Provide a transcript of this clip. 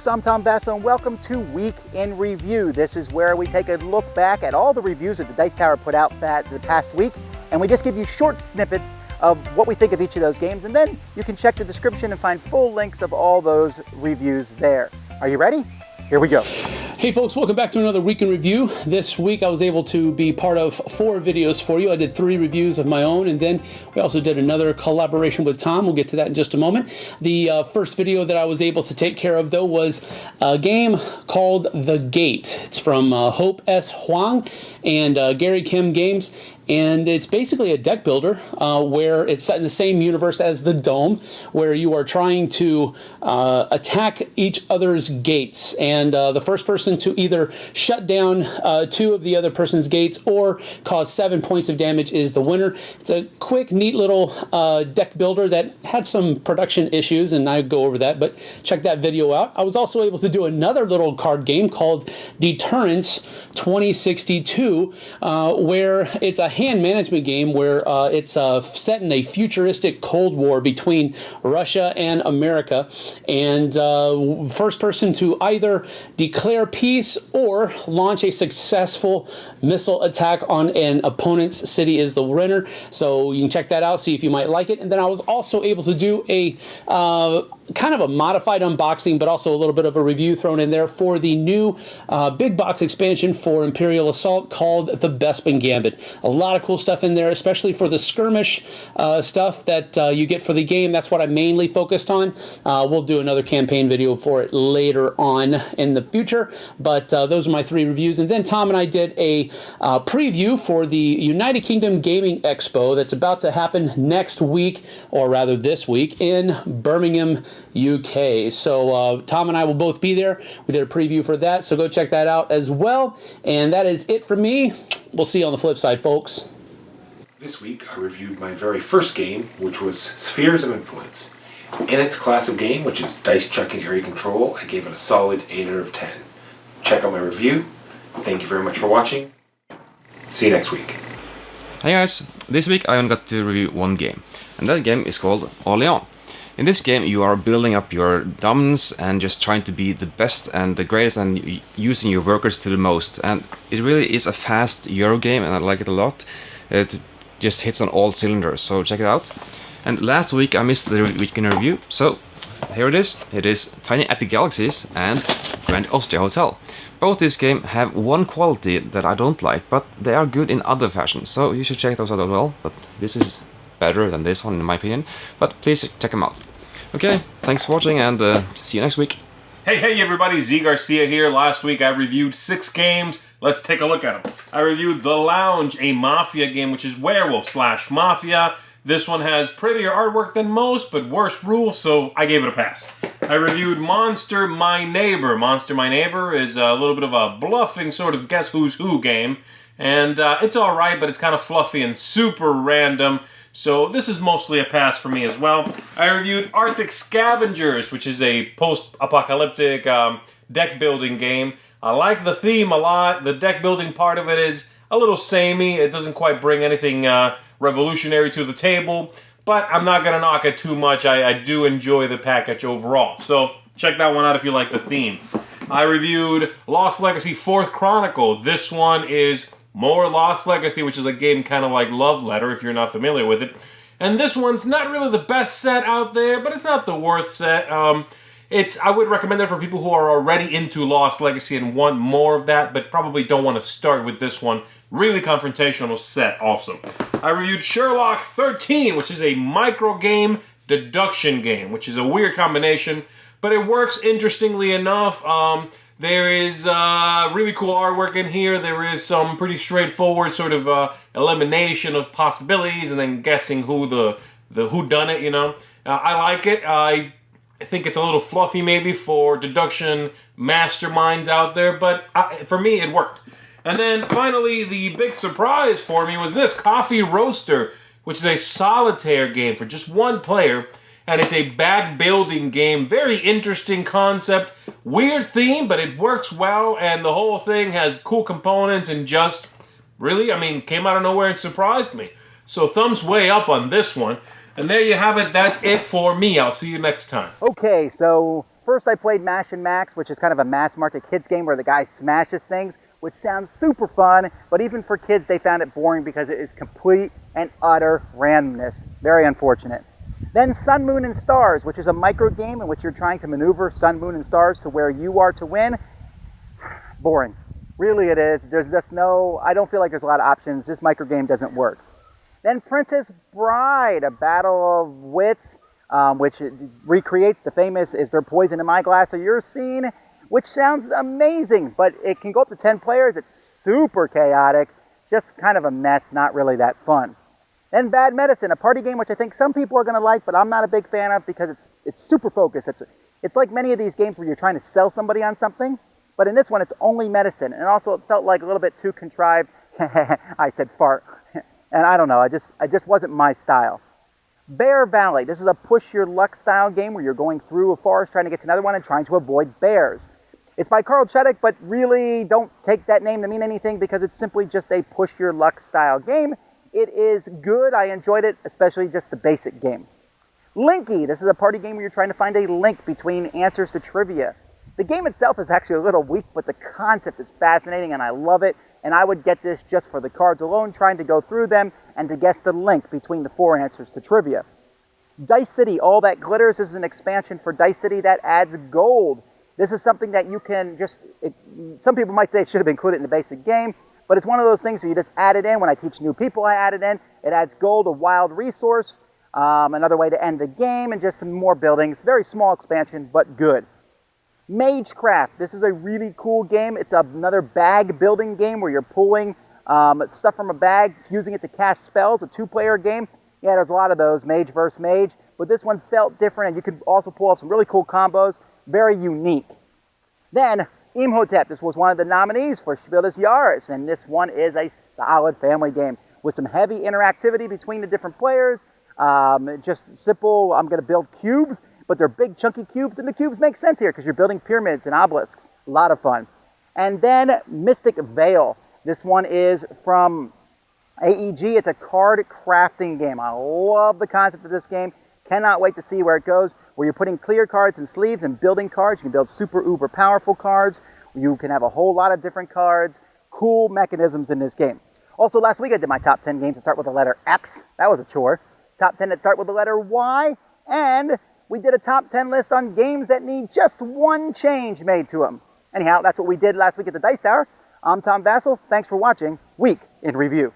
folks, I'm Tom Basso and welcome to Week in Review. This is where we take a look back at all the reviews that the Dice Tower put out the past week, and we just give you short snippets of what we think of each of those games, and then you can check the description and find full links of all those reviews there. Are you ready? Here we go. Hey folks, welcome back to another Week in Review. This week I was able to be part of 4 videos for you. I did 3 reviews of my own, and then we also did another collaboration with Tom. We'll get to that in just a moment. The first video that I was able to take care of, though, was a game called The Gate. It's from Hope S. Huang and Gary Kim Games. And it's basically a deck builder where it's set in the same universe as the Dome, where you are trying to attack each other's gates. And the first person to either shut down 2 of the other person's gates or cause 7 points of damage is the winner. It's a quick, neat little deck builder that had some production issues, and I go over that, but check that video out. I was also able to do another little card game called Deterrence 2062, where it's a hand management game where it's set in a futuristic Cold War between Russia and America, and first person to either declare peace or launch a successful missile attack on an opponent's city is the winner. So you can check that out, see if you might like it. And then I was also able to do a kind of a modified unboxing, but also a little bit of a review thrown in there for the new big box expansion for Imperial Assault called the Bespin Gambit. A lot of cool stuff in there, especially for the skirmish stuff that you get for the game. That's what I mainly focused on. We'll do another campaign video for it later on in the future, but those are my 3 reviews. And then Tom and I did a preview for the United Kingdom Gaming Expo that's about to happen next week, or rather this week, in Birmingham, UK. So Tom and I will both be there. We did a preview for that, so go check that out as well. And that is it for me. We'll see you on the flip side, folks. This week I reviewed my very first game, which was Spheres of Influence. In its class of game, which is dice chuck and area control, I gave it a solid 8 out of 10. Check out my review. Thank you very much for watching. See you next week. Hey guys, this week I only got to review one game, and that game is called Orléans. In this game you are building up your dominance and just trying to be the best and the greatest and using your workers to the most, and it really is a fast Euro game and I like it a lot. It just hits on all cylinders, so check it out. And last week I missed the week in review, so here it is. It is Tiny Epic Galaxies and Grand Austria Hotel. Both this game have one quality that I don't like, but they are good in other fashions, so you should check those out as well. But this is better than this one in my opinion, but please check them out. Okay, thanks for watching and see you next week. Hey everybody, Garcia here. Last week I reviewed 6 games. Let's take a look at them. I reviewed The Lounge, a Mafia game, which is werewolf/mafia. This one has prettier artwork than most, but worse rules, so I gave it a pass. I reviewed Monster My Neighbor. Monster My Neighbor is a little bit of a bluffing sort of guess who's who game, and it's alright, but it's kind of fluffy and super random, so this is mostly a pass for me as well. I reviewed Arctic Scavengers, which is a post-apocalyptic deck building game. I like the theme a lot. The deck building part of it is a little samey. It doesn't quite bring anything revolutionary to the table, but I'm not going to knock it too much. I do enjoy the package overall. So check that one out if you like the theme. I reviewed Lost Legacy 4th Chronicle. This one is more Lost Legacy, which is a game kind of like Love Letter if you're not familiar with it. And this one's not really the best set out there, but it's not the worst set. I would recommend it for people who are already into Lost Legacy and want more of that, but probably don't want to start with this one. Really confrontational set also. I reviewed Sherlock 13, which is a micro game deduction game, which is a weird combination, but it works interestingly enough. There is really cool artwork in here. There is some pretty straightforward sort of elimination of possibilities and then guessing who the whodunit, you know. I like it. I think it's a little fluffy maybe for deduction masterminds out there, but for me it worked. And then finally, the big surprise for me was this, Coffee Roaster, which is a solitaire game for just 1 player, and it's a bag building game. Very interesting concept, weird theme, but it works well, and the whole thing has cool components and just really, came out of nowhere and surprised me. So thumbs way up on this one. And there you have it. That's it for me. I'll see you next time. Okay, so First I played Mash and Max, which is kind of a mass market kids game where the guy smashes things, which sounds super fun, but even for kids they found it boring because it is complete and utter randomness. Very unfortunate. Then Sun, Moon, and Stars, which is a micro game in which you're trying to maneuver Sun, Moon, and Stars to where you are to win. Boring. Really it is. There's just I don't feel like there's a lot of options. This micro game doesn't work. Then Princess Bride, a battle of wits, which recreates the famous "Is there poison in my glass or your scene?" which sounds amazing, but it can go up to 10 players. It's super chaotic, just kind of a mess, not really that fun. Then Bad Medicine, a party game which I think some people are going to like, but I'm not a big fan of because it's super focused. It's like many of these games where you're trying to sell somebody on something, but in this one it's only medicine, and also it felt like a little bit too contrived. I said fart. And I don't know, I just wasn't my style. Bear Valley. This is a push your luck style game where you're going through a forest trying to get to another one and trying to avoid bears. It's by Carl Chuddick, but really don't take that name to mean anything because it's simply just a push your luck style game. It is good. I enjoyed it, especially just the basic game. Linky. This is a party game where you're trying to find a link between answers to trivia. The game itself is actually a little weak, but the concept is fascinating and I love it. And I would get this just for the cards alone, trying to go through them and to guess the link between the 4 answers to trivia. Dice City, All That Glitters is an expansion for Dice City that adds gold. This is something that you can some people might say it should have been included in the basic game, but it's one of those things where you just add it in. When I teach new people, I add it in. It adds gold, a wild resource, another way to end the game, and just some more buildings. Very small expansion, but good. Magecraft. This is a really cool game. It's another bag building game where you're pulling stuff from a bag, using it to cast spells, a 2-player game. Yeah, there's a lot of those, mage versus mage, but this one felt different, and you could also pull off some really cool combos. Very unique. Then, Imhotep. This was one of the nominees for Spiel des Jahres, and this one is a solid family game with some heavy interactivity between the different players. Just simple, I'm going to build cubes, but they're big chunky cubes, and the cubes make sense here because you're building pyramids and obelisks. A lot of fun. And then Mystic Vale. This one is from AEG. It's a card crafting game. I love the concept of this game. Cannot wait to see where it goes, where you're putting clear cards in sleeves and building cards. You can build super uber powerful cards. You can have a whole lot of different cards. Cool mechanisms in this game. Also, last week I did my top 10 games that start with the letter X. That was a chore. Top 10 that start with the letter Y. And we did a top 10 list on games that need just one change made to them. Anyhow, that's what we did last week at the Dice Tower. I'm Tom Vassell. Thanks for watching Week in Review.